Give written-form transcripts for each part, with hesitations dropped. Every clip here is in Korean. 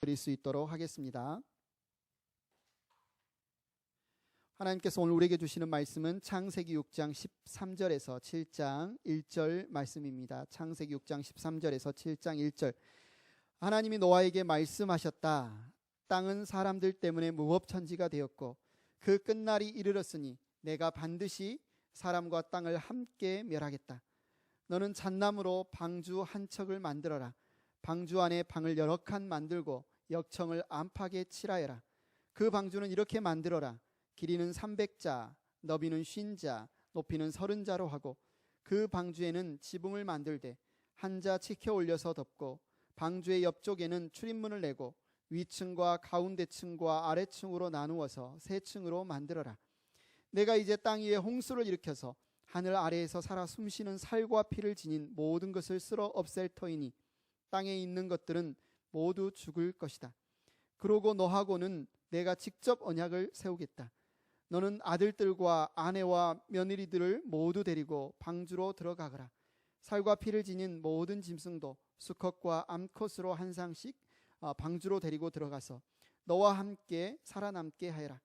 드릴 수 있도록 하겠습니다. 하나님께서 오늘 우리에게 주시는 말씀은 창세기 6장 13절에서 7장 1절 말씀입니다. 창세기 6장 13절에서 7장 1절. 하나님이 노아에게 말씀하셨다. 땅은 사람들 때문에 무법천지가 되었고 그 끝날이 이르렀으니 내가 반드시 사람과 땅을 함께 멸하겠다. 너는 잣나무로 방주 한 척을 만들어라. 방주 안에 방을 여러 칸 만들고 역청을 안팎에 칠하여라. 그 방주는 이렇게 만들어라. 길이는 300자, 너비는 50자, 높이는 30자로 하고 그 방주에는 지붕을 만들되 한 자 치켜 올려서 덮고 방주의 옆쪽에는 출입문을 내고 위층과 가운데층과 아래층으로 나누어서 세 층으로 만들어라. 내가 이제 땅 위에 홍수를 일으켜서 하늘 아래에서 살아 숨쉬는 살과 피를 지닌 모든 것을 쓸어 없앨 터이니 땅에 있는 것들은 모두 죽을 것이다. 그러고 너하고는 내가 직접 언약을 세우겠다. 너는 아들들과 아내와 며느리들을 모두 데리고 방주로 들어가거라. 살과 피를 지닌 모든 짐승도 수컷과 암컷으로 한 쌍씩 방주로 데리고 들어가서 너와 함께 살아남게 하여라.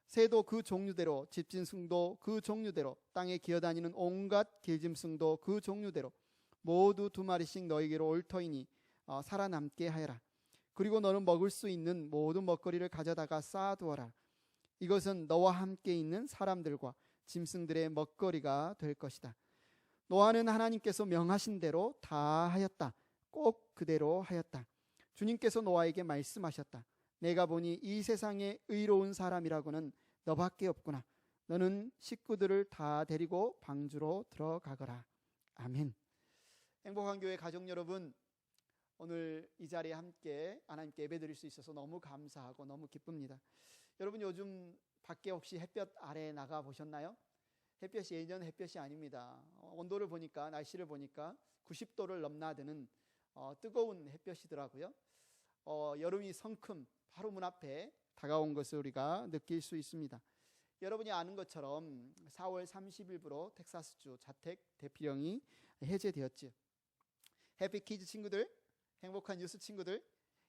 새도 그 종류대로, 집짐승도 그 종류대로, 땅에 기어다니는 온갖 길짐승도 그 종류대로 모두 2마리씩 너에게로 올 터이니 살아남게 하여라. 그리고 너는 먹을 수 있는 모든 먹거리를 가져다가 쌓아두어라. 이것은 너와 함께 있는 사람들과 짐승들의 먹거리가 될 것이다. 노아는 하나님께서 명하신 대로 다 하였다. 꼭 그대로 하였다. 주님께서 노아에게 말씀하셨다. 내가 보니 이 세상에 의로운 사람이라고는 너밖에 없구나. 너는 식구들을 다 데리고 방주로 들어가거라. 아멘. 행복한 교회 가족 여러분, 오늘 이 자리에 함께 하나님께 예배드릴 수 있어서 너무 감사하고 너무 기쁩니다. 여러분, 요즘 밖에 혹시 햇볕 아래 나가 보셨나요? 햇볕이 예전 햇볕이 아닙니다. 온도를 보니까, 날씨를 보니까 90도를 넘나드는 뜨거운 햇볕이더라고요. 여름이 성큼 바로 문 앞에 다가온 것을 우리가 느낄 수 있습니다. 여러분이 아는 것처럼 4월 30일부로 텍사스주 자택 대피령이 해제되었지요. 해피키즈 친구들, 행복한 뉴스 친구들,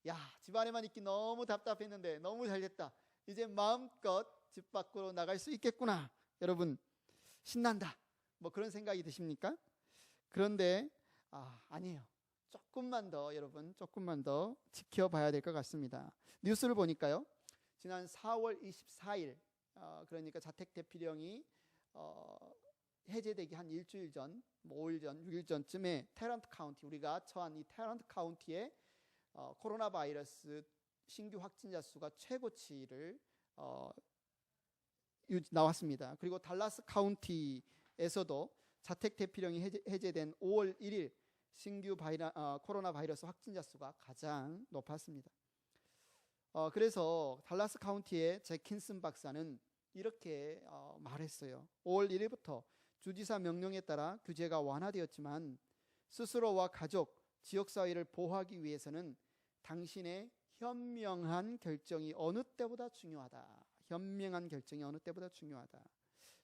야, 집안에만 있기 너무 답답했는데 너무 잘됐다. 이제 마음껏 집 밖으로 나갈 수 있겠구나. 여러분, 신난다. 뭐 그런 생각이 드십니까? 그런데 아니에요. 조금만 더, 여러분, 조금만 더 지켜봐야 될 것 같습니다. 뉴스를 보니까요, 지난 4월 24일, 그러니까 자택 대피령이 해제되기 한 일주일 전, 5일 전, 6일 전쯤에 테런트 카운티, 우리가 처한 이 테런트 카운티에 코로나 바이러스 신규 확진자 수가 최고치를 나왔습니다. 그리고 달라스 카운티에서도 자택 대피령이 해제된 5월 1일 신규 코로나 바이러스 확진자 수가 가장 높았습니다. 그래서 달라스 카운티의 제킨슨 박사는 이렇게 말했어요. 5월 1일부터 주지사 명령에 따라 규제가 완화되었지만 스스로와 가족, 지역사회를 보호하기 위해서는 당신의 현명한 결정이 어느 때보다 중요하다. 현명한 결정이 어느 때보다 중요하다.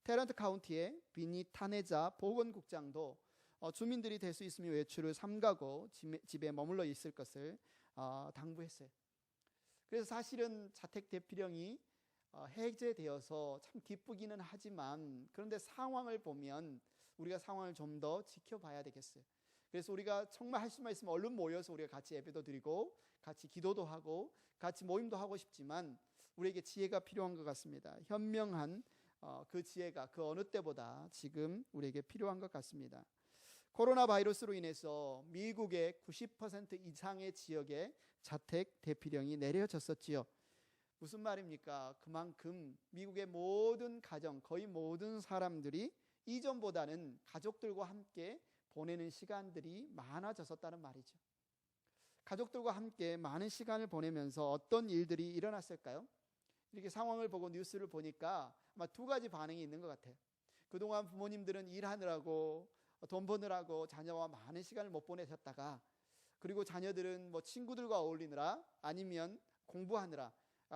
테런트 카운티의 비니 타네자 보건국장도 주민들이 될 수 있으면 외출을 삼가고 집에 머물러 있을 것을 당부했어요. 그래서 사실은 자택 대피령이 해제되어서 참 기쁘기는 하지만, 그런데 상황을 보면 우리가 상황을 좀 더 지켜봐야 되겠어요. 그래서 우리가 정말 할 수만 있으면 얼른 모여서 우리가 같이 예배도 드리고 같이 기도도 하고 같이 모임도 하고 싶지만 우리에게 지혜가 필요한 것 같습니다. 현명한 그 지혜가 그 어느 때보다 지금 우리에게 필요한 것 같습니다. 코로나 바이러스로 인해서 미국의 90% 이상의 지역에 자택 대피령이 내려졌었지요. 무슨 말입니까? 그만큼 미국의 모든 가정, 거의 모든 사람들이 이전보다는 가족들과 함께 보내는 시간들이 많아졌었다는 말이죠. 가족들과 함께 많은 시간을 보내면서 어떤 일들이 일어났을까요? 이렇게 상황을 보고 뉴스를 보니까 아마 2가지 반응이 있는 것 같아요. 그동안 부모님들은 일하느라고 돈 버느라고 자녀와 많은 시간을 못 보내셨다가, 그리고 자녀들은 뭐 친구들과 어울리느라 아니면 공부하느라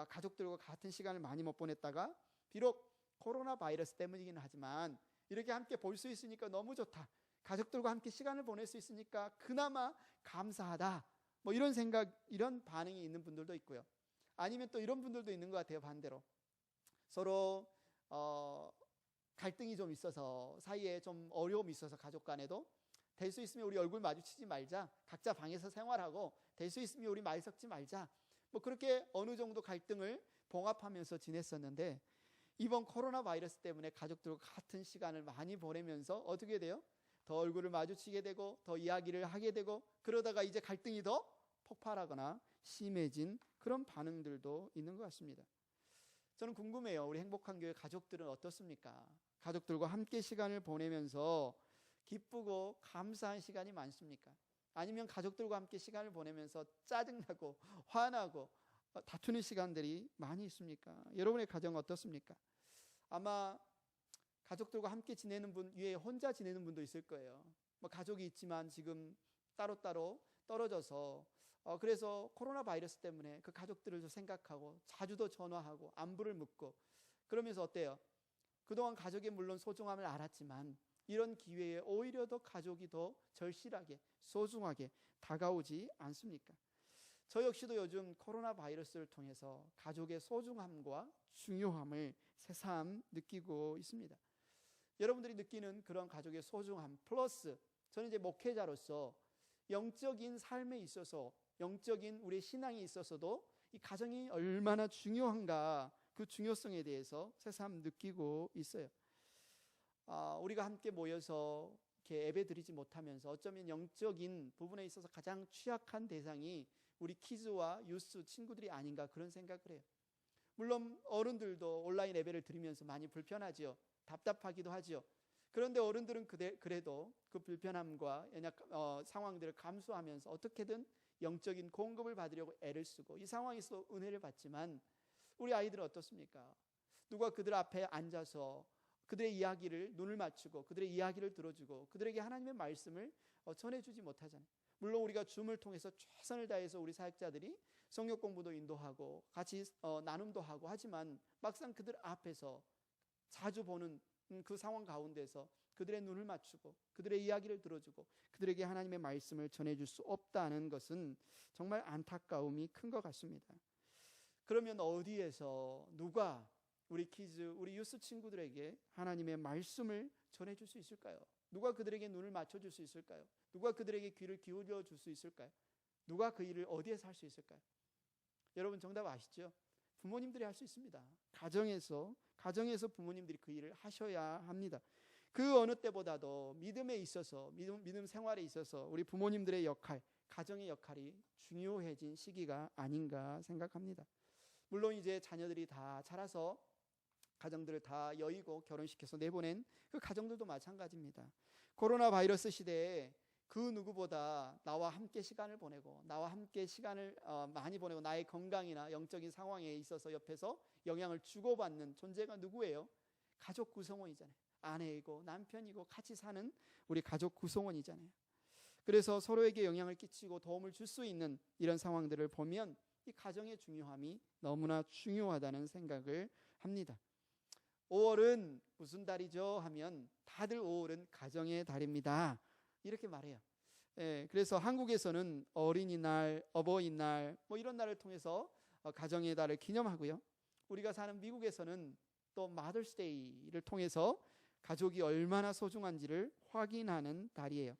가족들과 같은 시간을 많이 못 보냈다가, 비록 코로나 바이러스 때문이긴 하지만 이렇게 함께 볼 수 있으니까 너무 좋다, 가족들과 함께 시간을 보낼 수 있으니까 그나마 감사하다, 뭐 이런 생각, 이런 반응이 있는 분들도 있고요. 아니면 또 이런 분들도 있는 것 같아요. 반대로 서로 갈등이 좀 있어서, 사이에 좀 어려움이 있어서 가족 간에도 될 수 있으면 우리 얼굴 마주치지 말자, 각자 방에서 생활하고 될 수 있으면 우리 말 섞지 말자, 뭐 그렇게 어느 정도 갈등을 봉합하면서 지냈었는데, 이번 코로나 바이러스 때문에 가족들과 같은 시간을 많이 보내면서 어떻게 돼요? 더 얼굴을 마주치게 되고 더 이야기를 하게 되고, 그러다가 이제 갈등이 더 폭발하거나 심해진 그런 반응들도 있는 것 같습니다. 저는 궁금해요. 우리 행복한 교회 가족들은 어떻습니까? 가족들과 함께 시간을 보내면서 기쁘고 감사한 시간이 많습니까? 아니면 가족들과 함께 시간을 보내면서 짜증나고 화나고 다투는 시간들이 많이 있습니까? 여러분의 가정 어떻습니까? 아마 가족들과 함께 지내는 분 위에 혼자 지내는 분도 있을 거예요. 뭐 가족이 있지만 지금 따로따로 떨어져서 그래서 코로나 바이러스 때문에 그 가족들을 좀 생각하고 자주도 전화하고 안부를 묻고, 그러면서 어때요? 그동안 가족의 물론 소중함을 알았지만 이런 기회에 오히려 더 가족이 더 절실하게 소중하게 다가오지 않습니까? 저 역시도 요즘 코로나 바이러스를 통해서 가족의 소중함과 중요함을 새삼 느끼고 있습니다. 여러분들이 느끼는 그런 가족의 소중함 플러스 저는 이제 목회자로서 영적인 삶에 있어서, 영적인 우리의 신앙에 있어서도 이 가정이 얼마나 중요한가, 그 중요성에 대해서 새삼 느끼고 있어요. 우리가 함께 모여서 이렇게 예배 드리지 못하면서 어쩌면 영적인 부분에 있어서 가장 취약한 대상이 우리 키즈와 유스 친구들이 아닌가, 그런 생각을 해요. 물론 어른들도 온라인 예배를 드리면서 많이 불편하지요. 답답하기도 하지요. 그런데 어른들은 그래도 그 불편함과 상황들을 감수하면서 어떻게든 영적인 공급을 받으려고 애를 쓰고 이 상황에서 은혜를 받지만, 우리 아이들은 어떻습니까? 누가 그들 앞에 앉아서 그들의 이야기를 눈을 맞추고 그들의 이야기를 들어주고 그들에게 하나님의 말씀을 전해주지 못하잖아요. 물론 우리가 줌을 통해서 최선을 다해서 우리 사역자들이 성경 공부도 인도하고 같이 나눔도 하고 하지만 막상 그들 앞에서 자주 보는 그 상황 가운데서 그들의 눈을 맞추고 그들의 이야기를 들어주고 그들에게 하나님의 말씀을 전해줄 수 없다는 것은 정말 안타까움이 큰 것 같습니다. 그러면 어디에서 누가 우리 키즈, 우리 유스 친구들에게 하나님의 말씀을 전해줄 수 있을까요? 누가 그들에게 눈을 맞춰줄 수 있을까요? 누가 그들에게 귀를 기울여 줄 수 있을까요? 누가 그 일을 어디에서 할 수 있을까요? 여러분 정답 아시죠? 부모님들이 할 수 있습니다. 가정에서 부모님들이 그 일을 하셔야 합니다. 그 어느 때보다도 믿음에 있어서, 믿음 생활에 있어서 우리 부모님들의 역할, 가정의 역할이 중요해진 시기가 아닌가 생각합니다. 물론 이제 자녀들이 다 자라서 가정들을 다 여의고 결혼시켜서 내보낸 그 가정들도 마찬가지입니다. 코로나 바이러스 시대에 그 누구보다 나와 함께 시간을 보내고 나와 함께 시간을 많이 보내고 나의 건강이나 영적인 상황에 있어서 옆에서 영향을 주고받는 존재가 누구예요? 가족 구성원이잖아요. 아내이고 남편이고 같이 사는 우리 가족 구성원이잖아요. 그래서 서로에게 영향을 끼치고 도움을 줄 수 있는 이런 상황들을 보면 이 가정의 중요함이 너무나 중요하다는 생각을 합니다. 5월은 무슨 달이죠? 하면 다들 5월은 가정의 달입니다. 이렇게 말해요. 그래서 한국에서는 어린이날, 어버이날 뭐 이런 날을 통해서 가정의 달을 기념하고요. 우리가 사는 미국에서는 또 마더스데이를 통해서 가족이 얼마나 소중한지를 확인하는 달이에요.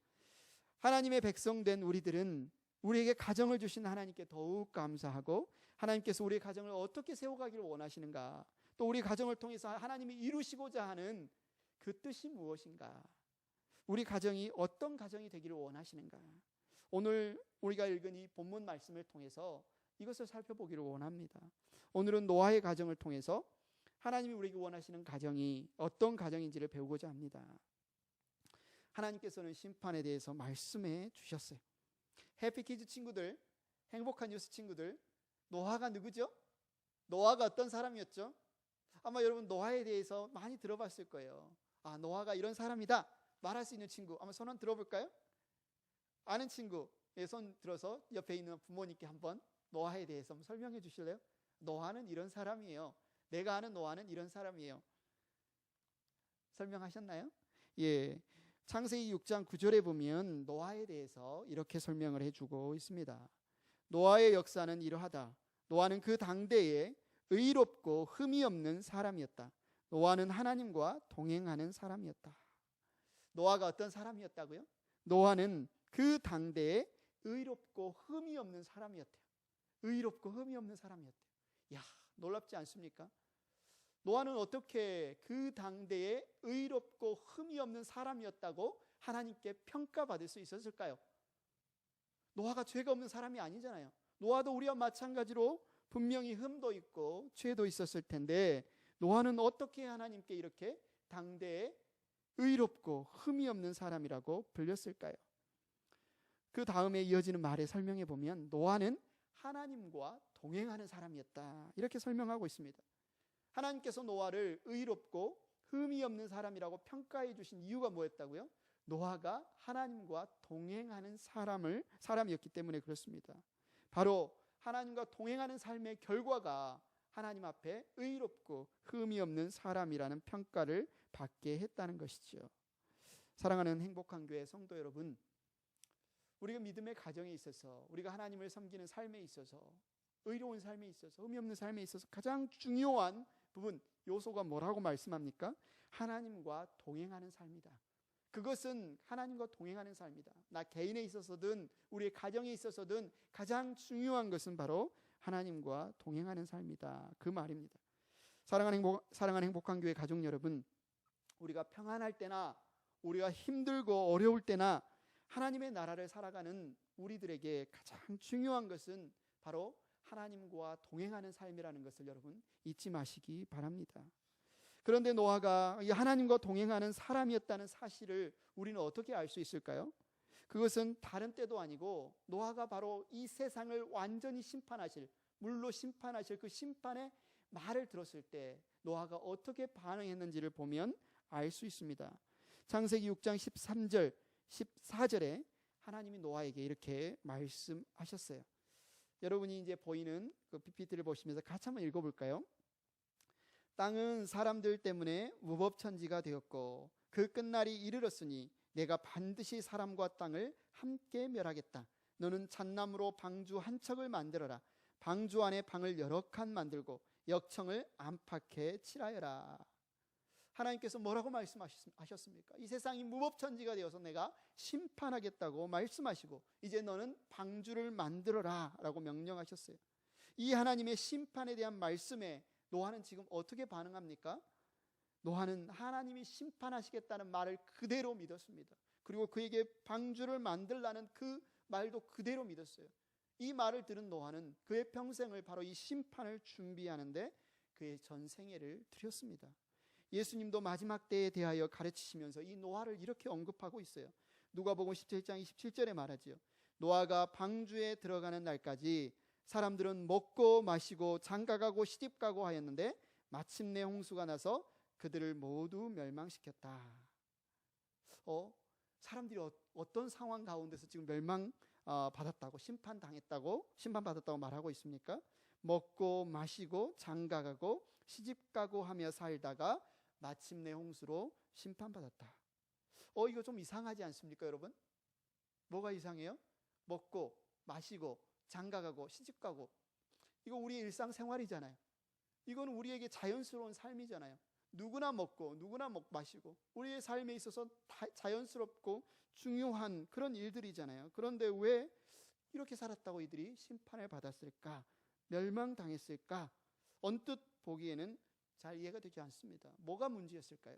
하나님의 백성된 우리들은 우리에게 가정을 주신 하나님께 더욱 감사하고, 하나님께서 우리의 가정을 어떻게 세워가기를 원하시는가, 또 우리 가정을 통해서 하나님이 이루시고자 하는 그 뜻이 무엇인가, 우리 가정이 어떤 가정이 되기를 원하시는가, 오늘 우리가 읽은 이 본문 말씀을 통해서 이것을 살펴보기를 원합니다. 오늘은 노아의 가정을 통해서 하나님이 우리에게 원하시는 가정이 어떤 가정인지를 배우고자 합니다. 하나님께서는 심판에 대해서 말씀해 주셨어요. 해피키즈 친구들, 행복한 뉴스 친구들, 노아가 누구죠? 노아가 어떤 사람이었죠? 아마 여러분 노아에 대해서 많이 들어봤을 거예요. 노아가 이런 사람이다 말할 수 있는 친구 한번 손 들어볼까요? 아는 친구 손 들어서 옆에 있는 부모님께 한번 노아에 대해서 한번 설명해 주실래요? 노아는 이런 사람이에요. 내가 아는 노아는 이런 사람이에요. 설명하셨나요? 예. 창세기 6장 9절에 보면 노아에 대해서 이렇게 설명을 해주고 있습니다. 노아의 역사는 이러하다. 노아는 그 당대에 의롭고 흠이 없는 사람이었다. 노아는 하나님과 동행하는 사람이었다. 노아가 어떤 사람이었다고요? 노아는 그 당대에 의롭고 흠이 없는 사람이었대요. 의롭고 흠이 없는 사람이었대요. 야, 놀랍지 않습니까? 노아는 어떻게 그 당대에 의롭고 흠이 없는 사람이었다고 하나님께 평가받을 수 있었을까요? 노아가 죄가 없는 사람이 아니잖아요. 노아도 우리와 마찬가지로 분명히 흠도 있고 죄도 있었을 텐데 노아는 어떻게 하나님께 이렇게 당대에 의롭고 흠이 없는 사람이라고 불렸을까요? 그 다음에 이어지는 말에 설명해 보면 노아는 하나님과 동행하는 사람이었다, 이렇게 설명하고 있습니다. 하나님께서 노아를 의롭고 흠이 없는 사람이라고 평가해 주신 이유가 뭐였다고요? 노아가 하나님과 동행하는 사람이었기 때문에 그렇습니다. 바로 하나님과 동행하는 삶의 결과가 하나님 앞에 의롭고 흠이 없는 사람이라는 평가를 받게 했다는 것이죠. 사랑하는 행복한 교회 성도 여러분, 우리가 믿음의 가정에 있어서, 우리가 하나님을 섬기는 삶에 있어서, 의로운 삶에 있어서, 흠이 없는 삶에 있어서 가장 중요한 부분, 요소가 뭐라고 말씀합니까? 하나님과 동행하는 삶이다. 그것은 하나님과 동행하는 삶이다. 나 개인에 있어서든 우리의 가정에 있어서든 가장 중요한 것은 바로 하나님과 동행하는 삶이다, 그 말입니다. 사랑하는 행복한 교회 가족 여러분, 우리가 평안할 때나 우리가 힘들고 어려울 때나 하나님의 나라를 살아가는 우리들에게 가장 중요한 것은 바로 하나님과 동행하는 삶이라는 것을 여러분 잊지 마시기 바랍니다. 그런데 노아가 하나님과 동행하는 사람이었다는 사실을 우리는 어떻게 알 수 있을까요? 그것은 다른 때도 아니고 노아가 바로 이 세상을 완전히 심판하실, 물로 심판하실 그 심판의 말을 들었을 때 노아가 어떻게 반응했는지를 보면 알 수 있습니다. 창세기 6장 13절 14절에 하나님이 노아에게 이렇게 말씀하셨어요. 여러분이 이제 보이는 그 PPT를 보시면서 같이 한번 읽어볼까요? 땅은 사람들 때문에 무법천지가 되었고 그 끝날이 이르렀으니 내가 반드시 사람과 땅을 함께 멸하겠다. 너는 잣나무로 방주 한 척을 만들어라. 방주 안에 방을 여러 칸 만들고 역청을 안팎에 칠하여라. 하나님께서 뭐라고 말씀하셨습니까? 이 세상이 무법천지가 되어서 내가 심판하겠다고 말씀하시고 이제 너는 방주를 만들어라 라고 명령하셨어요. 이 하나님의 심판에 대한 말씀에 노아는 지금 어떻게 반응합니까? 노아는 하나님이 심판하시겠다는 말을 그대로 믿었습니다. 그리고 그에게 방주를 만들라는 그 말도 그대로 믿었어요. 이 말을 들은 노아는 그의 평생을 바로 이 심판을 준비하는데 그의 전 생애를 드렸습니다. 예수님도 마지막 때에 대하여 가르치시면서 이 노아를 이렇게 언급하고 있어요. 누가복음 17장 27절에 말하지요. 노아가 방주에 들어가는 날까지 사람들은 먹고 마시고 장가가고 시집가고 하였는데 마침내 홍수가 나서 그들을 모두 멸망시켰다. 사람들이 어떤 상황 가운데서 지금 멸망받았다고, 심판받았다고 말하고 있습니까? 먹고 마시고 장가가고 시집가고 하며 살다가 마침내 홍수로 심판받았다. 이거 좀 이상하지 않습니까, 여러분? 뭐가 이상해요? 먹고 마시고 장가가고 시집가고, 이거 우리의 일상생활이잖아요. 이건 우리에게 자연스러운 삶이잖아요. 누구나 먹고 누구나 마시고 우리의 삶에 있어서 자연스럽고 중요한 그런 일들이잖아요. 그런데 왜 이렇게 살았다고 이들이 심판을 받았을까? 멸망당했을까? 언뜻 보기에는 잘 이해가 되지 않습니다. 뭐가 문제였을까요?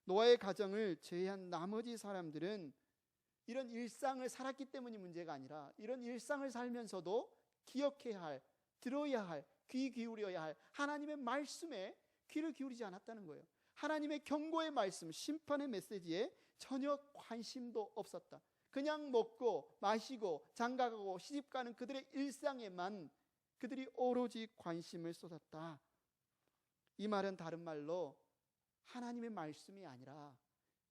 노아의 가정을 제외한 나머지 사람들은 이런 일상을 살았기 때문이 문제가 아니라 이런 일상을 살면서도 기억해야 할, 들어야 할, 귀 기울여야 할 하나님의 말씀에 귀를 기울이지 않았다는 거예요. 하나님의 경고의 말씀, 심판의 메시지에 전혀 관심도 없었다. 그냥 먹고 마시고 장가가고 시집가는 그들의 일상에만 그들이 오로지 관심을 쏟았다. 이 말은 다른 말로 하나님의 말씀이 아니라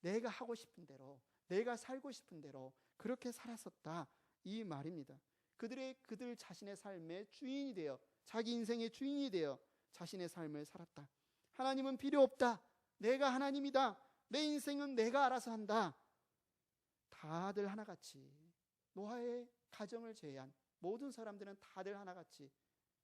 내가 하고 싶은 대로, 내가 살고 싶은 대로 그렇게 살았었다, 이 말입니다. 그들 자신의 삶의 주인이 되어, 자기 인생의 주인이 되어 자신의 삶을 살았다. 하나님은 필요 없다. 내가 하나님이다. 내 인생은 내가 알아서 한다. 다들 하나같이 노아의 가정을 제외한 모든 사람들은 다들 하나같이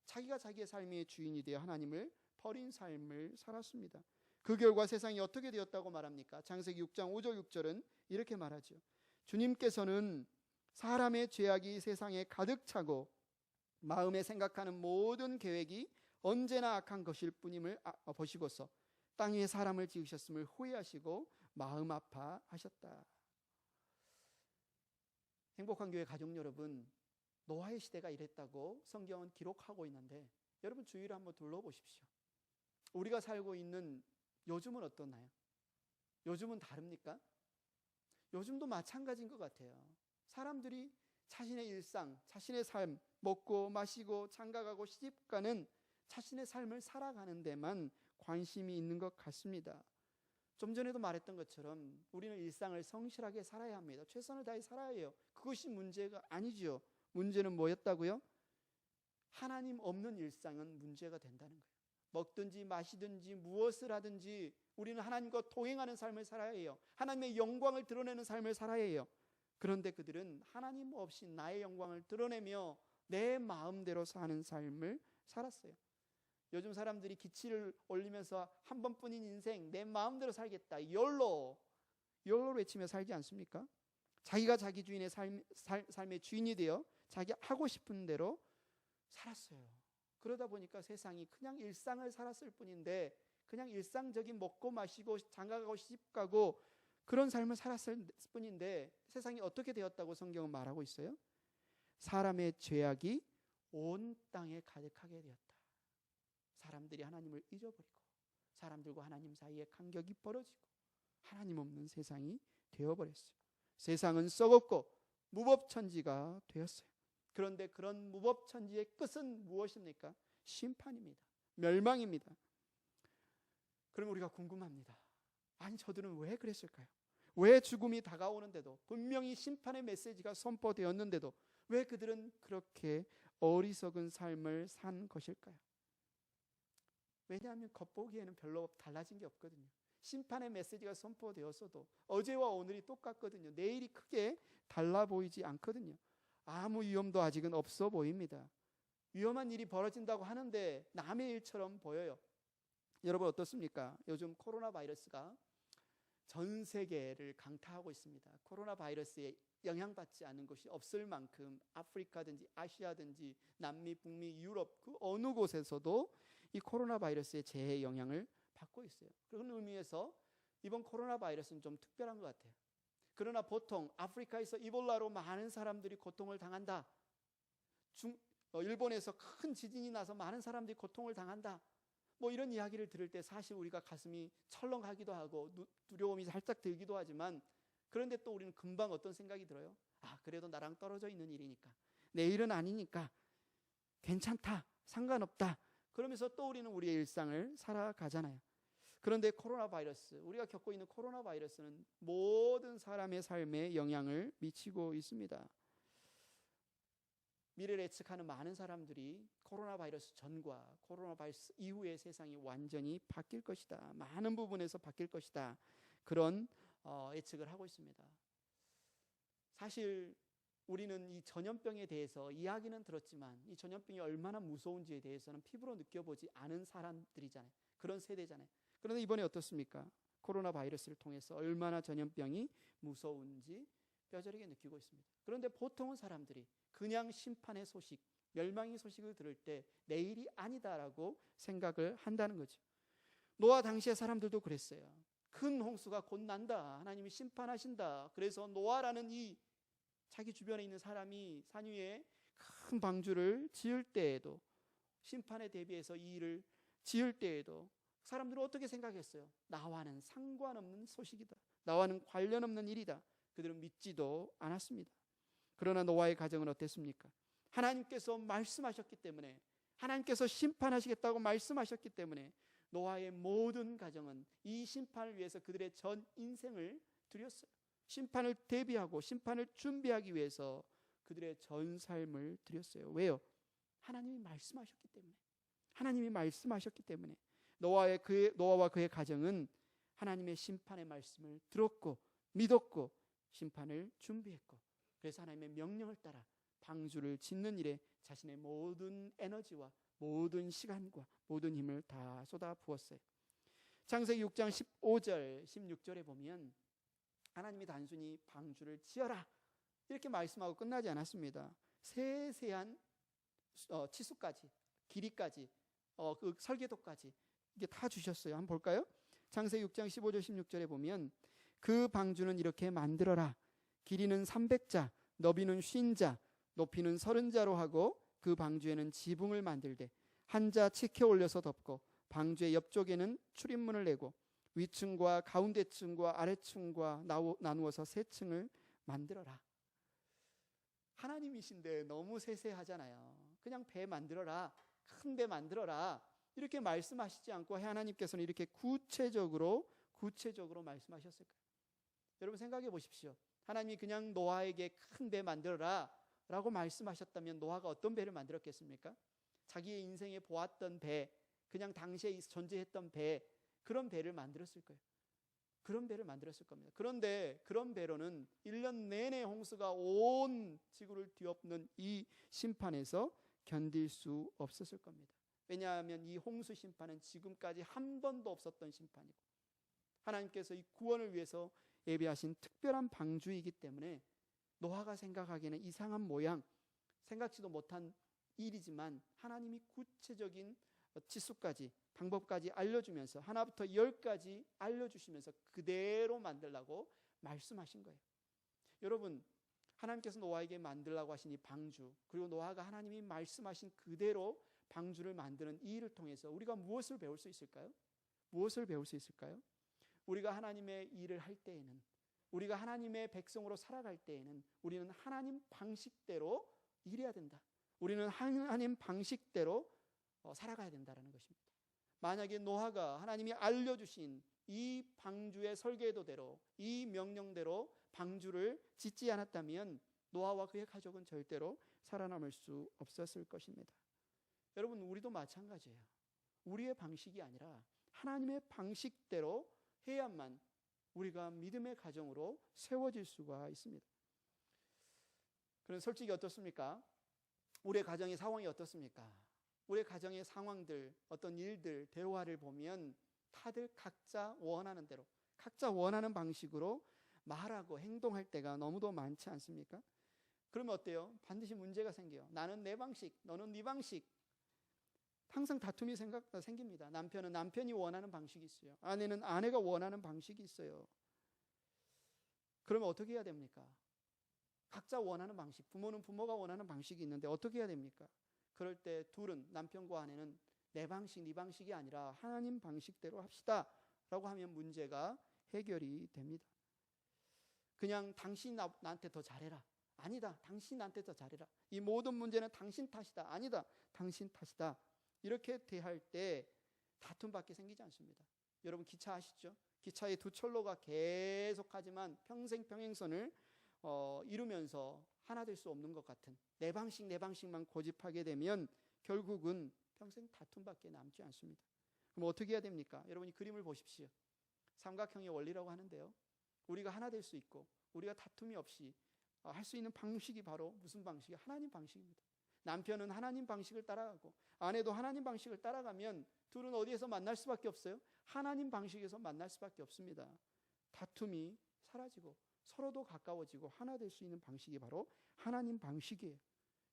자기가 자기의 삶의 주인이 되어 하나님을 버린 삶을 살았습니다. 그 결과 세상이 어떻게 되었다고 말합니까? 창세기 6장 5절 6절은 이렇게 말하죠. 주님께서는 사람의 죄악이 세상에 가득 차고 마음에 생각하는 모든 계획이 언제나 악한 것일 뿐임을 보시고서 땅 위에 사람을 지으셨음을 후회하시고 마음 아파하셨다. 행복한 교회 가족 여러분, 노아의 시대가 이랬다고 성경은 기록하고 있는데 여러분 주위를 한번 둘러보십시오. 우리가 살고 있는 요즘은 어떠나요? 요즘은 다릅니까? 요즘도 마찬가지인 것 같아요. 사람들이 자신의 일상, 자신의 삶, 먹고 마시고 장가가고 시집가는 자신의 삶을 살아가는 데만 관심이 있는 것 같습니다. 좀 전에도 말했던 것처럼 우리는 일상을 성실하게 살아야 합니다. 최선을 다해 살아야 해요. 그것이 문제가 아니죠. 문제는 뭐였다고요? 하나님 없는 일상은 문제가 된다는 거예요. 먹든지 마시든지 무엇을 하든지 우리는 하나님과 동행하는 삶을 살아야 해요. 하나님의 영광을 드러내는 삶을 살아야 해요. 그런데 그들은 하나님 없이 나의 영광을 드러내며 내 마음대로 사는 삶을 살았어요. 요즘 사람들이 기치를 올리면서 한 번뿐인 인생 내 마음대로 살겠다, YOLO 외치며 살지 않습니까? 자기가 자기 주인의 삶의 주인이 되어 자기 하고 싶은 대로 살았어요. 그러다 보니까 세상이 그냥 일상을 살았을 뿐인데, 그냥 일상적인 먹고 마시고 장가가고 시집가고 그런 삶을 살았을 뿐인데 세상이 어떻게 되었다고 성경은 말하고 있어요? 사람의 죄악이 온 땅에 가득하게 되었다. 사람들이 하나님을 잊어버리고 사람들과 하나님 사이에 간격이 벌어지고 하나님 없는 세상이 되어버렸어요. 세상은 썩었고 무법천지가 되었어요. 그런데 그런 무법천지의 끝은 무엇입니까? 심판입니다. 멸망입니다. 그럼 우리가 궁금합니다. 아니 저들은 왜 그랬을까요? 왜 죽음이 다가오는데도, 분명히 심판의 메시지가 선포되었는데도 왜 그들은 그렇게 어리석은 삶을 산 것일까요? 왜냐하면 겉보기에는 별로 달라진 게 없거든요. 심판의 메시지가 선포되었어도 어제와 오늘이 똑같거든요. 내일이 크게 달라 보이지 않거든요. 아무 위험도 아직은 없어 보입니다. 위험한 일이 벌어진다고 하는데 남의 일처럼 보여요. 여러분 어떻습니까? 요즘 코로나 바이러스가 전 세계를 강타하고 있습니다. 코로나 바이러스에 영향받지 않은 곳이 없을 만큼 아프리카든지 아시아든지 남미, 북미, 유럽 그 어느 곳에서도 이 코로나 바이러스의 재해 영향을 받고 있어요. 그런 의미에서 이번 코로나 바이러스는 좀 특별한 것 같아요. 그러나 보통 아프리카에서 이볼라로 많은 사람들이 고통을 당한다. 일본에서 큰 지진이 나서 많은 사람들이 고통을 당한다. 뭐 이런 이야기를 들을 때 사실 우리가 가슴이 철렁하기도 하고 두려움이 살짝 들기도 하지만, 그런데 또 우리는 금방 어떤 생각이 들어요? 아, 그래도 나랑 떨어져 있는 일이니까, 내 일은 아니니까 괜찮다, 상관없다, 그러면서 또 우리는 우리의 일상을 살아가잖아요. 그런데 코로나 바이러스, 우리가 겪고 있는 코로나 바이러스는 모든 사람의 삶에 영향을 미치고 있습니다. 미래를 예측하는 많은 사람들이 코로나 바이러스 전과 코로나 바이러스 이후의 세상이 완전히 바뀔 것이다, 많은 부분에서 바뀔 것이다, 그런 예측을 하고 있습니다. 사실 우리는 이 전염병에 대해서 이야기는 들었지만 이 전염병이 얼마나 무서운지에 대해서는 피부로 느껴보지 않은 사람들이잖아요. 그런 세대잖아요. 그런데 이번에 어떻습니까? 코로나 바이러스를 통해서 얼마나 전염병이 무서운지 뼈저리게 느끼고 있습니다. 그런데 보통은 사람들이 그냥 심판의 소식, 멸망의 소식을 들을 때 내일이 아니다라고 생각을 한다는 거죠. 노아 당시의 사람들도 그랬어요. 큰 홍수가 곧 난다, 하나님이 심판하신다. 그래서 노아라는 이 자기 주변에 있는 사람이 산 위에 큰 방주를 지을 때에도, 심판에 대비해서 이 일을 지을 때에도 사람들은 어떻게 생각했어요? 나와는 상관없는 소식이다, 나와는 관련 없는 일이다. 그들은 믿지도 않았습니다. 그러나 노아의 가정은 어땠습니까? 하나님께서 말씀하셨기 때문에, 하나님께서 심판하시겠다고 말씀하셨기 때문에 노아의 모든 가정은 이 심판을 위해서 그들의 전 인생을 드렸어요. 심판을 대비하고 심판을 준비하기 위해서 그들의 전 삶을 드렸어요. 왜요? 하나님이 말씀하셨기 때문에. 하나님이 말씀하셨기 때문에 노아와 그의 가정은 하나님의 심판의 말씀을 들었고 믿었고 심판을 준비했고, 그래서 하나님의 명령을 따라 방주를 짓는 일에 자신의 모든 에너지와 모든 시간과 모든 힘을 다 쏟아 부었어요. 창세기 6장 15절 16절에 보면 하나님이 단순히 방주를 지어라 이렇게 말씀하고 끝나지 않았습니다. 세세한 치수까지, 길이까지, 그 설계도까지 이게 다 주셨어요. 한번 볼까요? 창세기 6장 15절 16절에 보면 그 방주는 이렇게 만들어라. 길이는 300자, 너비는 50자, 높이는 30자로 하고 그 방주에는 지붕을 만들되 한 자 치켜 올려서 덮고 방주의 옆쪽에는 출입문을 내고 위층과 가운데층과 아래층과 나누어서 세 층을 만들어라. 하나님이신데 너무 세세하잖아요. 그냥 배 만들어라, 큰 배 만들어라 이렇게 말씀하시지 않고 하나님께서는 이렇게 구체적으로 말씀하셨을까요? 여러분 생각해 보십시오. 하나님이 그냥 노아에게 큰 배 만들어라 라고 말씀하셨다면 노아가 어떤 배를 만들었겠습니까? 자기의 인생에 보았던 배, 그냥 당시에 존재했던 배, 그런 배를 만들었을 거예요. 그런 배를 만들었을 겁니다. 그런데 그런 배로는 1년 내내 홍수가 온 지구를 뒤엎는 이 심판에서 견딜 수 없었을 겁니다. 왜냐하면 이 홍수 심판은 지금까지 한 번도 없었던 심판이고 하나님께서 이 구원을 위해서 예비하신 특별한 방주이기 때문에 노아가 생각하기에는 이상한 모양, 생각지도 못한 일이지만 하나님이 구체적인 치수까지 방법까지 알려주면서 하나부터 10까지 알려주시면서 그대로 만들라고 말씀하신 거예요. 여러분 하나님께서 노아에게 만들라고 하신 이 방주, 그리고 노아가 하나님이 말씀하신 그대로 방주를 만드는 이 일을 통해서 우리가 무엇을 배울 수 있을까요? 무엇을 배울 수 있을까요? 우리가 하나님의 일을 할 때에는, 우리가 하나님의 백성으로 살아갈 때에는 우리는 하나님 방식대로 일해야 된다. 우리는 하나님 방식대로 살아가야 된다는 것입니다. 만약에 노아가 하나님이 알려주신 이 방주의 설계도대로, 이 명령대로 방주를 짓지 않았다면 노아와 그의 가족은 절대로 살아남을 수 없었을 것입니다. 여러분 우리도 마찬가지예요. 우리의 방식이 아니라 하나님의 방식대로 해야만 우리가 믿음의 가정으로 세워질 수가 있습니다. 그럼 솔직히 어떻습니까? 우리의 가정의 상황이 어떻습니까? 우리의 가정의 상황들, 어떤 일들, 대화를 보면 다들 각자 원하는 대로, 각자 원하는 방식으로 말하고 행동할 때가 너무도 많지 않습니까? 그러면 어때요? 반드시 문제가 생겨요. 나는 내 방식, 너는 네 방식. 항상 다툼이 생깁니다. 남편은 남편이 원하는 방식이 있어요. 아내는 아내가 원하는 방식이 있어요. 그러면 어떻게 해야 됩니까? 각자 원하는 방식, 부모는 부모가 원하는 방식이 있는데 어떻게 해야 됩니까? 그럴 때 둘은, 남편과 아내는 내 방식, 네 방식이 아니라 하나님 방식대로 합시다 라고 하면 문제가 해결이 됩니다. 그냥 당신 나한테 더 잘해라. 아니다. 당신 나한테 더 잘해라. 이 모든 문제는 당신 탓이다. 아니다. 당신 탓이다. 이렇게 대할 때 다툼밖에 생기지 않습니다. 여러분 기차 아시죠? 기차의 두 철로가 계속하지만 평생 평행선을 이루면서 하나 될 수 없는 것 같은 내 방식만 고집하게 되면 결국은 평생 다툼밖에 남지 않습니다. 그럼 어떻게 해야 됩니까? 여러분이 그림을 보십시오. 삼각형의 원리라고 하는데요. 우리가 하나 될 수 있고 우리가 다툼이 없이 할 수 있는 방식이 바로 무슨 방식이? 하나님 방식입니다. 남편은 하나님 방식을 따라가고 아내도 하나님 방식을 따라가면 둘은 어디에서 만날 수밖에 없어요? 하나님 방식에서 만날 수밖에 없습니다. 다툼이 사라지고 서로도 가까워지고 하나 될 수 있는 방식이 바로 하나님 방식이에요.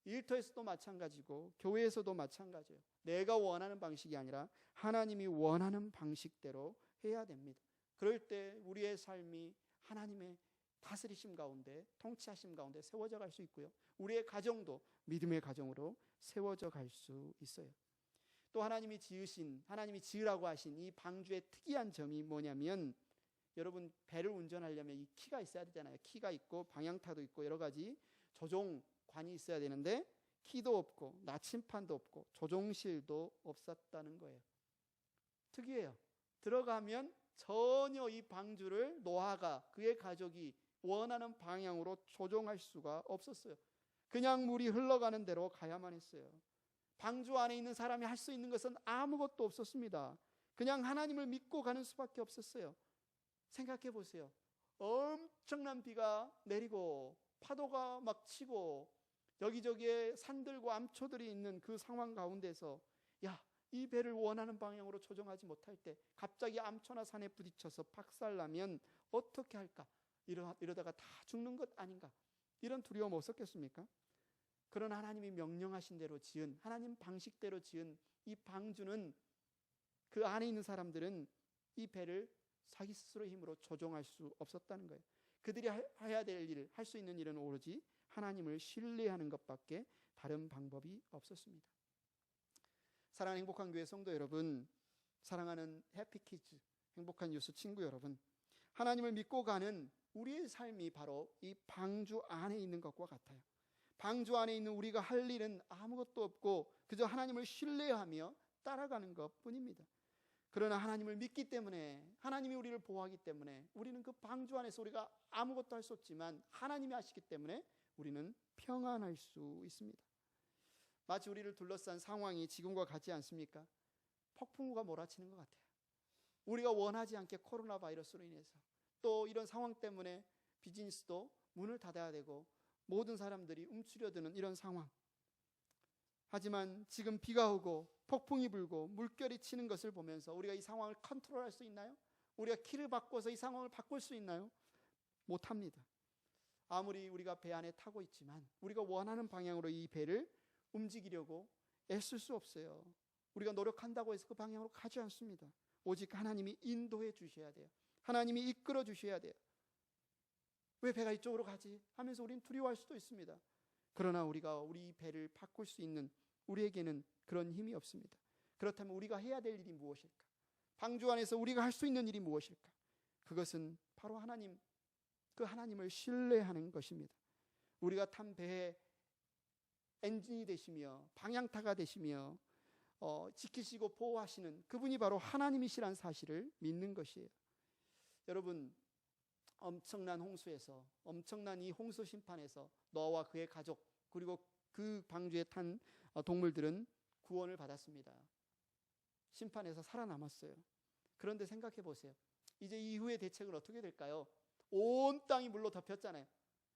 일터에서도 마찬가지고 교회에서도 마찬가지예요. 내가 원하는 방식이 아니라 하나님이 원하는 방식대로 해야 됩니다. 그럴 때 우리의 삶이 하나님의 다스리심 가운데, 통치하심 가운데 세워져 갈 수 있고요. 우리의 가정도 믿음의 가정으로 세워져 갈 수 있어요. 또 하나님이 지으라고 하신 이 방주의 특이한 점이 뭐냐면, 여러분 배를 운전하려면 이 키가 있어야 되잖아요. 키가 있고 방향타도 있고 여러 가지 조종관이 있어야 되는데 키도 없고 나침판도 없고 조종실도 없었다는 거예요. 특이해요. 들어가면 전혀 이 방주를 노아가 그의 가족이 원하는 방향으로 조종할 수가 없었어요. 그냥 물이 흘러가는 대로 가야만 했어요. 방주 안에 있는 사람이 할 수 있는 것은 아무것도 없었습니다. 그냥 하나님을 믿고 가는 수밖에 없었어요. 생각해 보세요. 엄청난 비가 내리고 파도가 막 치고 여기저기에 산들과 암초들이 있는 그 상황 가운데서 이 배를 원하는 방향으로 조정하지 못할 때 갑자기 암초나 산에 부딪혀서 박살나면 어떻게 할까? 이러다가 다 죽는 것 아닌가? 이런 두려움 없었겠습니까? 그런 하나님이 명령하신 대로 지은, 하나님 방식대로 지은 이 방주는, 그 안에 있는 사람들은 이 배를 자기 스스로의 힘으로 조종할 수 없었다는 거예요. 그들이 해야 될 일, 할 수 있는 일은 오로지 하나님을 신뢰하는 것밖에 다른 방법이 없었습니다. 사랑하는 행복한 교회 성도 여러분, 사랑하는 해피키즈, 행복한 뉴스 친구 여러분, 하나님을 믿고 가는 우리의 삶이 바로 이 방주 안에 있는 것과 같아요. 방주 안에 있는 우리가 할 일은 아무것도 없고 그저 하나님을 신뢰하며 따라가는 것뿐입니다. 그러나 하나님을 믿기 때문에, 하나님이 우리를 보호하기 때문에 우리는 그 방주 안에서 우리가 아무것도 할 수 없지만 하나님이 하시기 때문에 우리는 평안할 수 있습니다. 마치 우리를 둘러싼 상황이 지금과 같지 않습니까? 폭풍우가 몰아치는 것 같아요. 우리가 원하지 않게 코로나 바이러스로 인해서, 또 이런 상황 때문에 비즈니스도 문을 닫아야 되고 모든 사람들이 움츠려드는 이런 상황. 하지만 지금 비가 오고 폭풍이 불고 물결이 치는 것을 보면서 우리가 이 상황을 컨트롤할 수 있나요? 우리가 키를 바꿔서 이 상황을 바꿀 수 있나요? 못합니다. 아무리 우리가 배 안에 타고 있지만 우리가 원하는 방향으로 이 배를 움직이려고 애쓸 수 없어요. 우리가 노력한다고 해서 그 방향으로 가지 않습니다. 오직 하나님이 인도해 주셔야 돼요. 하나님이 이끌어 주셔야 돼요. 왜 배가 이쪽으로 가지? 하면서 우리는 두려워할 수도 있습니다. 그러나 우리가 우리 배를 바꿀 수 있는, 우리에게는 그런 힘이 없습니다. 그렇다면 우리가 해야 될 일이 무엇일까? 방주 안에서 우리가 할 수 있는 일이 무엇일까? 그것은 바로 하나님, 그 하나님을 신뢰하는 것입니다. 우리가 탄 배의 엔진이 되시며 방향타가 되시며 지키시고 보호하시는 그분이 바로 하나님이시란 사실을 믿는 것이에요. 여러분, 엄청난 홍수에서, 엄청난 이 홍수 심판에서 노아와 그의 가족, 그리고 그 방주에 탄 동물들은 구원을 받았습니다. 심판에서 살아남았어요. 그런데 생각해 보세요. 이제 이후의 대책은 어떻게 될까요? 온 땅이 물로 덮였잖아요.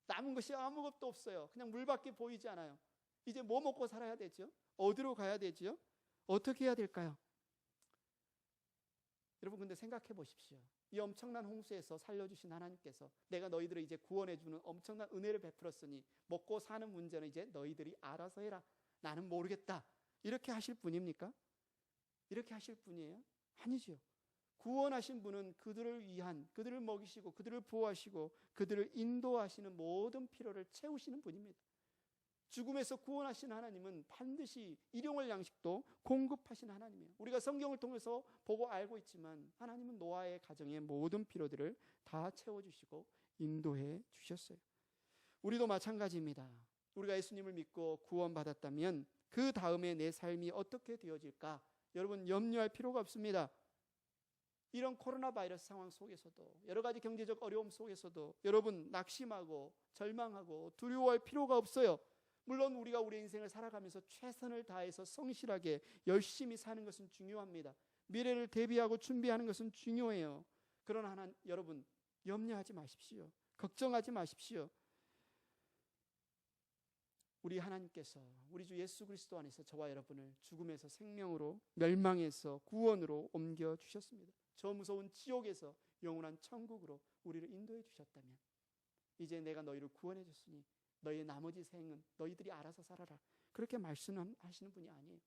남은 것이 아무것도 없어요. 그냥 물밖에 보이지 않아요. 이제 뭐 먹고 살아야 되죠? 어디로 가야 되죠? 어떻게 해야 될까요? 여러분, 근데 생각해 보십시오. 이 엄청난 홍수에서 살려주신 하나님께서 내가 너희들을 이제 구원해주는 엄청난 은혜를 베풀었으니 먹고 사는 문제는 이제 너희들이 알아서 해라. 나는 모르겠다. 이렇게 하실 분입니까? 이렇게 하실 분이에요? 아니죠. 구원하신 분은 그들을 위한, 그들을 먹이시고 그들을 보호하시고 그들을 인도하시는 모든 필요를 채우시는 분입니다. 죽음에서 구원하신 하나님은 반드시 일용할 양식도 공급하신 하나님이에요. 우리가 성경을 통해서 보고 알고 있지만 하나님은 노아의 가정의 모든 필요들을 다 채워주시고 인도해 주셨어요. 우리도 마찬가지입니다. 우리가 예수님을 믿고 구원받았다면 그 다음에 내 삶이 어떻게 되어질까? 여러분, 염려할 필요가 없습니다. 이런 코로나 바이러스 상황 속에서도, 여러 가지 경제적 어려움 속에서도 여러분 낙심하고 절망하고 두려워할 필요가 없어요. 물론 우리가 우리 인생을 살아가면서 최선을 다해서 성실하게 열심히 사는 것은 중요합니다. 미래를 대비하고 준비하는 것은 중요해요. 그러나 여러분, 염려하지 마십시오. 걱정하지 마십시오. 우리 하나님께서 우리 주 예수 그리스도 안에서 저와 여러분을 죽음에서 생명으로, 멸망에서 구원으로 옮겨주셨습니다. 저 무서운 지옥에서 영원한 천국으로 우리를 인도해 주셨다면 이제 내가 너희를 구원해 줬으니 너희의 나머지 생은 너희들이 알아서 살아라. 그렇게 말씀하시는 분이 아니에요.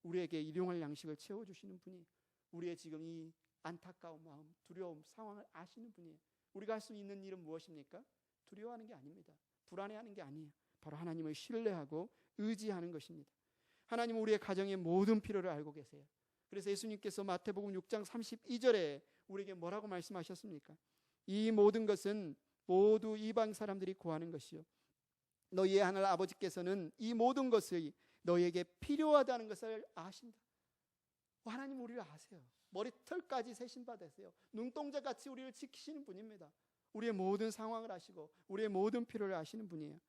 우리에게 일용할 양식을 채워주시는 분이, 우리의 지금 이 안타까운 마음, 두려움, 상황을 아시는 분이에요. 우리가 할 수 있는 일은 무엇입니까? 두려워하는 게 아닙니다. 불안해하는 게 아니에요. 바로 하나님을 신뢰하고 의지하는 것입니다. 하나님은 우리의 가정의 모든 필요를 알고 계세요. 그래서 예수님께서 마태복음 6장 32절에 우리에게 뭐라고 말씀하셨습니까? 이 모든 것은 모두 이방 사람들이 구하는 것이요, 너희의 하늘 아버지께서는 이 모든 것이 너희에게 필요하다는 것을 아신다. 하나님 우리를 아세요. 머리털까지 세신 바 되세요. 눈동자같이 우리를 지키시는 분입니다. 우리의 모든 상황을 아시고 우리의 모든 필요를 아시는 분이에요.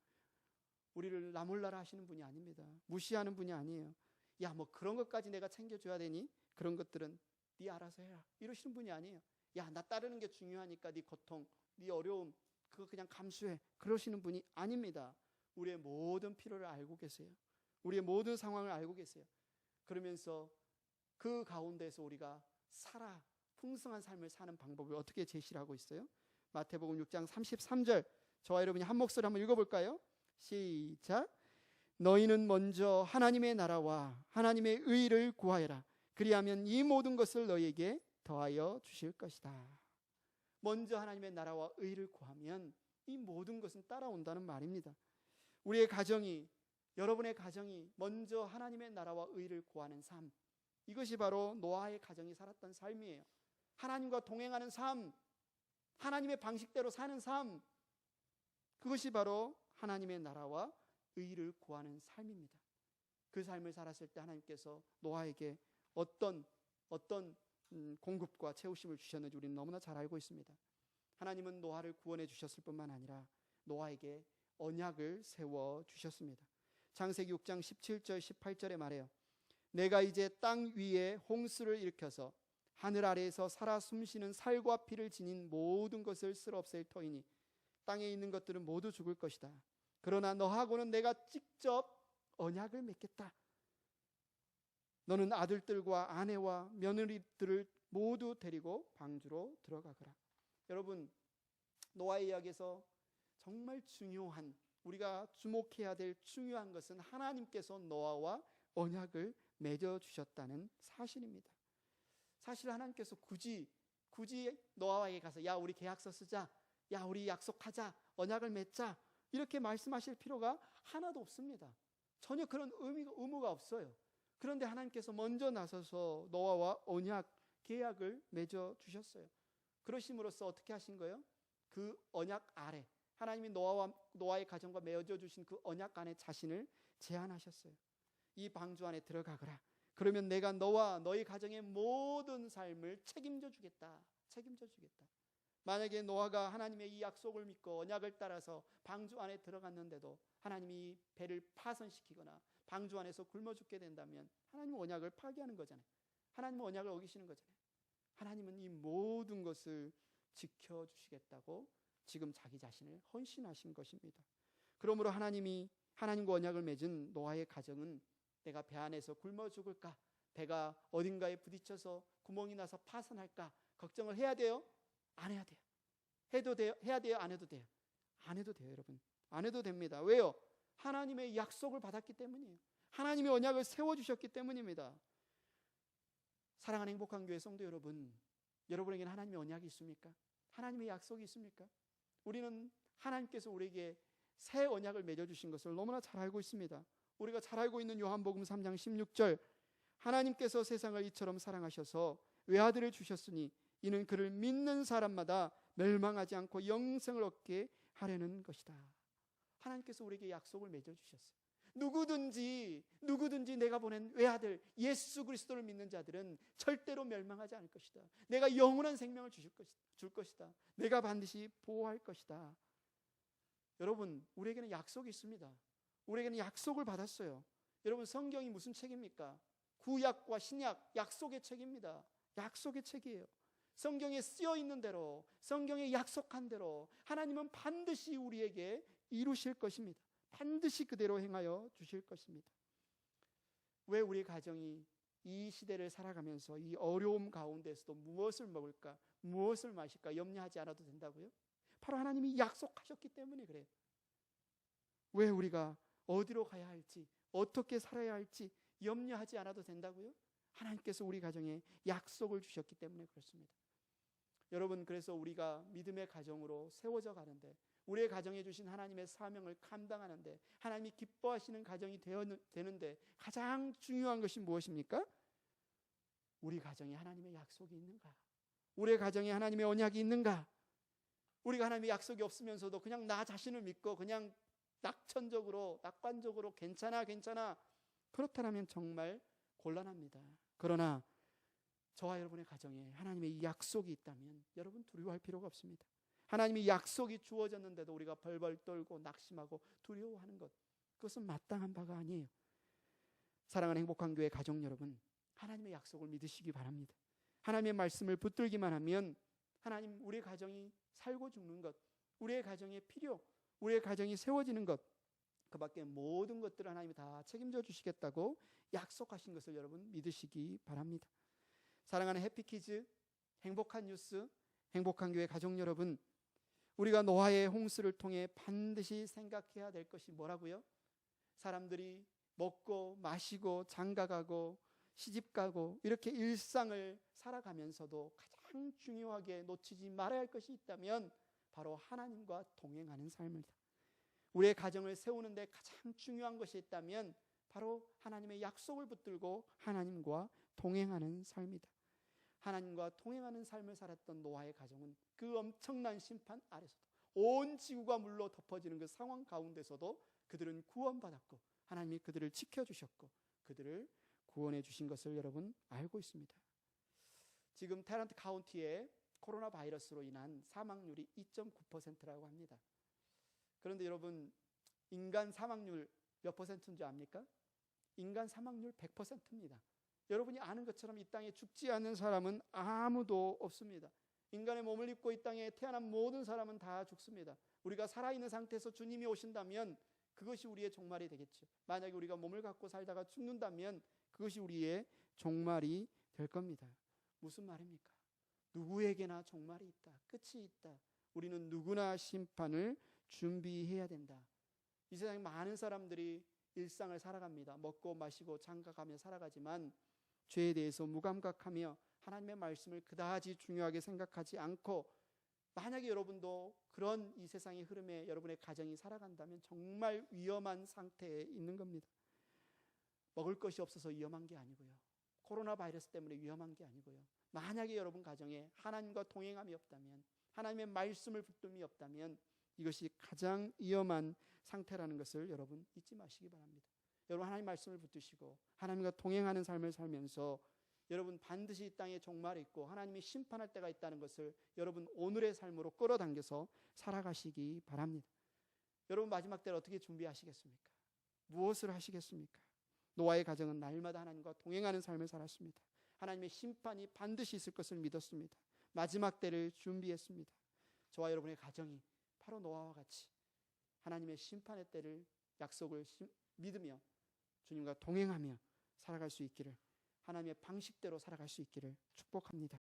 우리를 나몰라라 하시는 분이 아닙니다. 무시하는 분이 아니에요. 야, 뭐 그런 것까지 내가 챙겨줘야 되니? 그런 것들은 네 알아서 해라. 이러시는 분이 아니에요. 야, 나 따르는 게 중요하니까 네 고통, 네 어려움 그거 그냥 감수해. 그러시는 분이 아닙니다. 우리의 모든 필요를 알고 계세요. 우리의 모든 상황을 알고 계세요. 그러면서 그 가운데서 우리가 풍성한 삶을 사는 방법을 어떻게 제시를 하고 있어요? 마태복음 6장 33절, 저와 여러분이 한 목소리 한번 읽어볼까요? 시작. 너희는 먼저 하나님의 나라와 하나님의 의를 구하여라. 그리하면 이 모든 것을 너희에게 더하여 주실 것이다. 먼저 하나님의 나라와 의를 구하면 이 모든 것은 따라온다는 말입니다. 우리의 가정이, 여러분의 가정이 먼저 하나님의 나라와 의를 구하는 삶, 이것이 바로 노아의 가정이 살았던 삶이에요. 하나님과 동행하는 삶, 하나님의 방식대로 사는 삶, 그것이 바로 하나님의 나라와 의를 구하는 삶입니다. 그 삶을 살았을 때 하나님께서 노아에게 어떤 공급과 채우심을 주셨는지 우리는 너무나 잘 알고 있습니다. 하나님은 노아를 구원해 주셨을 뿐만 아니라 노아에게 언약을 세워 주셨습니다. 창세기 6장 17절 18절에 말해요. 내가 이제 땅 위에 홍수를 일으켜서 하늘 아래에서 살아 숨쉬는 살과 피를 지닌 모든 것을 쓸어 없앨 터이니 땅에 있는 것들은 모두 죽을 것이다. 그러나 너하고는 내가 직접 언약을 맺겠다. 너는 아들들과 아내와 며느리들을 모두 데리고 방주로 들어가거라. 여러분, 노아의 이야기에서 정말 중요한, 우리가 주목해야 될 중요한 것은 하나님께서 노아와 언약을 맺어주셨다는 사실입니다. 사실 하나님께서 굳이 노아에게 가서 야 우리 계약서 쓰자, 야 우리 약속하자, 언약을 맺자 이렇게 말씀하실 필요가 하나도 없습니다. 전혀 그런 의무가 없어요. 그런데 하나님께서 먼저 나서서 노아와 언약, 계약을 맺어주셨어요. 그러심으로써 어떻게 하신 거예요? 그 언약 아래, 하나님이 노아의 가정과 맺어주신 그 언약 안에 자신을 제한하셨어요. 이 방주 안에 들어가거라. 그러면 내가 너와 너희 가정의 모든 삶을 책임져 주겠다. 만약에 노아가 하나님의 이 약속을 믿고 언약을 따라서 방주 안에 들어갔는데도 하나님이 배를 파손시키거나 방주 안에서 굶어 죽게 된다면 하나님은 언약을 파기하는 거잖아요. 하나님은 언약을 어기시는 거잖아요. 하나님은 이 모든 것을 지켜주시겠다고 지금 자기 자신을 헌신하신 것입니다. 그러므로 하나님과 언약을 맺은 노아의 가정은 내가 배 안에서 굶어 죽을까, 배가 어딘가에 부딪혀서 구멍이 나서 파손할까 걱정을 해야 돼요? 안 해야 돼요. 해도 돼요? 해야 돼요? 안 해도 돼요? 안 해도 돼요, 여러분. 안 해도 됩니다. 왜요? 하나님의 약속을 받았기 때문이에요. 하나님의 언약을 세워주셨기 때문입니다. 사랑하는 행복한 교회 성도 여러분, 여러분에게는 하나님의 언약이 있습니까? 하나님의 약속이 있습니까? 우리는 하나님께서 우리에게 새 언약을 맺어주신 것을 너무나 잘 알고 있습니다. 우리가 잘 알고 있는 요한복음 3장 16절, 하나님께서 세상을 이처럼 사랑하셔서 외아들을 주셨으니 이는 그를 믿는 사람마다 멸망하지 않고 영생을 얻게 하려는 것이다. 하나님께서 우리에게 약속을 맺어주셨어요. 누구든지 내가 보낸 외아들 예수 그리스도를 믿는 자들은 절대로 멸망하지 않을 것이다. 내가 영원한 생명을 줄 것이다. 내가 반드시 보호할 것이다. 여러분, 우리에게는 약속이 있습니다. 우리에게는 약속을 받았어요. 여러분, 성경이 무슨 책입니까? 구약과 신약, 약속의 책입니다. 약속의 책이에요. 성경에 쓰여 있는 대로, 성경에 약속한 대로 하나님은 반드시 우리에게 이루실 것입니다. 반드시 그대로 행하여 주실 것입니다. 왜 우리 가정이 이 시대를 살아가면서 이 어려움 가운데서도 무엇을 먹을까, 무엇을 마실까 염려하지 않아도 된다고요? 바로 하나님이 약속하셨기 때문에 그래요. 왜 우리가 어디로 가야 할지, 어떻게 살아야 할지 염려하지 않아도 된다고요? 하나님께서 우리 가정에 약속을 주셨기 때문에 그렇습니다. 여러분, 그래서 우리가 믿음의 가정으로 세워져 가는데, 우리의 가정에 주신 하나님의 사명을 감당하는데, 하나님이 기뻐하시는 가정이 되는데 가장 중요한 것이 무엇입니까? 우리 가정에 하나님의 약속이 있는가? 우리의 가정에 하나님의 언약이 있는가? 우리가 하나님의 약속이 없으면서도 그냥 나 자신을 믿고 그냥 낙관적으로 괜찮아 그렇다면 정말 곤란합니다. 그러나 저와 여러분의 가정에 하나님의 약속이 있다면 여러분 두려워할 필요가 없습니다. 하나님의 약속이 주어졌는데도 우리가 벌벌 떨고 낙심하고 두려워하는 것, 그것은 마땅한 바가 아니에요. 사랑하는 행복한 교회 가족 여러분, 하나님의 약속을 믿으시기 바랍니다. 하나님의 말씀을 붙들기만 하면 하나님, 우리의 가정이 살고 죽는 것, 우리의 가정의 필요, 우리의 가정이 세워지는 것, 그 밖에 모든 것들을 하나님이 다 책임져 주시겠다고 약속하신 것을 여러분 믿으시기 바랍니다. 사랑하는 해피키즈, 행복한 뉴스, 행복한 교회 가족 여러분, 우리가 노아의 홍수를 통해 반드시 생각해야 될 것이 뭐라고요? 사람들이 먹고 마시고 장가가고 시집가고 이렇게 일상을 살아가면서도 가장 중요하게 놓치지 말아야 할 것이 있다면 바로 하나님과 동행하는 삶입니다. 우리의 가정을 세우는데 가장 중요한 것이 있다면 바로 하나님의 약속을 붙들고 하나님과 동행하는 삶이다. 하나님과 동행하는 삶을 살았던 노아의 가정은 그 엄청난 심판 아래서도, 온 지구가 물로 덮어지는 그 상황 가운데서도 그들은 구원받았고 하나님이 그들을 지켜주셨고 그들을 구원해 주신 것을 여러분 알고 있습니다. 지금 테란트 카운티에 코로나 바이러스로 인한 사망률이 2.9%라고 합니다. 그런데 여러분, 인간 사망률 몇 퍼센트인 줄 압니까? 인간 사망률 100%입니다. 여러분이 아는 것처럼 이 땅에 죽지 않는 사람은 아무도 없습니다. 인간의 몸을 입고 이 땅에 태어난 모든 사람은 다 죽습니다. 우리가 살아있는 상태에서 주님이 오신다면 그것이 우리의 종말이 되겠죠. 만약에 우리가 몸을 갖고 살다가 죽는다면 그것이 우리의 종말이 될 겁니다. 무슨 말입니까? 누구에게나 종말이 있다. 끝이 있다. 우리는 누구나 심판을 준비해야 된다. 이 세상에 많은 사람들이 일상을 살아갑니다. 먹고 마시고 장가가며 살아가지만 죄에 대해서 무감각하며 하나님의 말씀을 그다지 중요하게 생각하지 않고, 만약에 여러분도 그런 이 세상의 흐름에 여러분의 가정이 살아간다면 정말 위험한 상태에 있는 겁니다. 먹을 것이 없어서 위험한 게 아니고요, 코로나 바이러스 때문에 위험한 게 아니고요, 만약에 여러분 가정에 하나님과 동행함이 없다면, 하나님의 말씀을 붙듦이 없다면 이것이 가장 위험한 상태라는 것을 여러분 잊지 마시기 바랍니다. 여러분 하나님 말씀을 붙드시고 하나님과 동행하는 삶을 살면서 여러분 반드시 이 땅에 종말이 있고 하나님이 심판할 때가 있다는 것을 여러분 오늘의 삶으로 끌어당겨서 살아가시기 바랍니다. 여러분 마지막 때를 어떻게 준비하시겠습니까? 무엇을 하시겠습니까? 노아의 가정은 날마다 하나님과 동행하는 삶을 살았습니다. 하나님의 심판이 반드시 있을 것을 믿었습니다. 마지막 때를 준비했습니다. 저와 여러분의 가정이 바로 노아와 같이 하나님의 심판의 때를 약속을 믿으며 주님과 동행하며 살아갈 수 있기를, 하나님의 방식대로 살아갈 수 있기를 축복합니다.